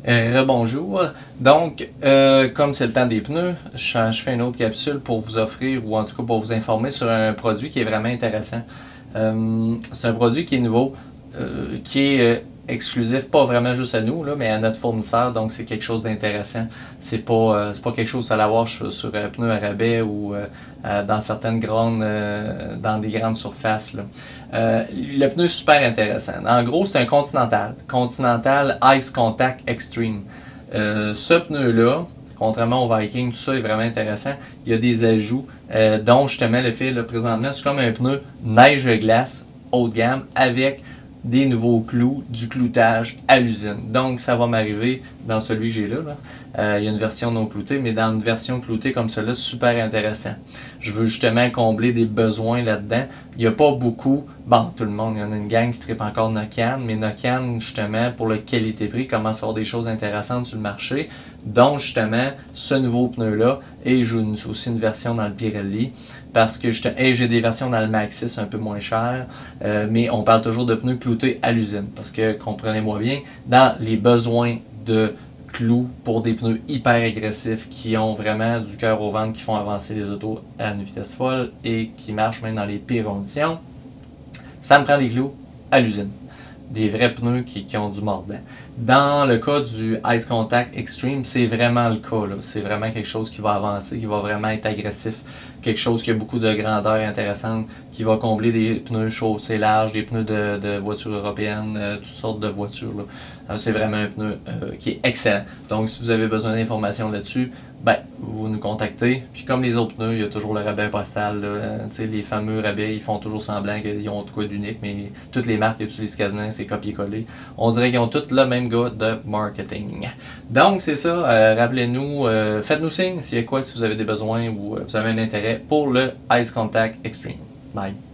Rebonjour. Donc, comme c'est le temps des pneus, je fais une autre capsule pour vous offrir, ou en tout cas pour vous informer sur un produit qui est vraiment intéressant. C'est un produit qui est nouveau, qui est exclusif, pas vraiment juste à nous, là, mais à notre fournisseur, donc c'est quelque chose d'intéressant. C'est pas quelque chose que vous allez avoir sur pneus à rabais ou dans certaines grandes, dans des grandes surfaces, là. Le pneu est super intéressant. En gros, c'est un Continental Ice Contact Extreme. Ce pneu-là, contrairement au Viking, tout ça est vraiment intéressant. Il y a des ajouts, dont justement le fait, là, présentement, c'est comme un pneu neige-glace haut de gamme avec des nouveaux clous, du cloutage à l'usine. Donc, ça va m'arriver dans celui que j'ai là. Il y a une version non cloutée, mais dans une version cloutée comme celle-là, super intéressant. Je veux justement combler des besoins là-dedans. Il n'y a pas beaucoup, bon, tout le monde, il y en a une gang qui tripe encore Nokian, mais Nokian, justement, pour le qualité-prix, commence à avoir des choses intéressantes sur le marché, dont justement ce nouveau pneu-là, et j'ai aussi une version dans le Pirelli, parce que j'ai des versions dans le Maxxis un peu moins chères, mais on parle toujours de pneus cloutés à l'usine, parce que, comprenez-moi bien, dans les besoins de clous pour des pneus hyper agressifs qui ont vraiment du cœur au ventre, qui font avancer les autos à une vitesse folle et qui marchent même dans les pires conditions, ça me prend des clous à l'usine. Des vrais pneus qui ont du mordant. Dans le cas du Ice Contact Extreme, c'est vraiment le cas. C'est vraiment quelque chose qui va avancer, qui va vraiment être agressif. Quelque chose qui a beaucoup de grandeur intéressante, qui va combler des pneus chaussés larges, des pneus de voitures européennes, toutes sortes de voitures. C'est vraiment un pneu qui est excellent. Donc, si vous avez besoin d'informations là-dessus, ben, vous nous contactez. Puis comme les autres pneus, il y a toujours le rabais postal. Les fameux rabais, ils font toujours semblant qu'ils ont de quoi d'unique, mais toutes les marques utilisent quasiment, c'est copier-coller. On dirait qu'ils ont tous le même gars de marketing. Donc, c'est ça. Rappelez-nous, faites-nous signe s'il y a quoi, si vous avez des besoins ou vous avez un intérêt pour le Ice Contact Extreme. Bye.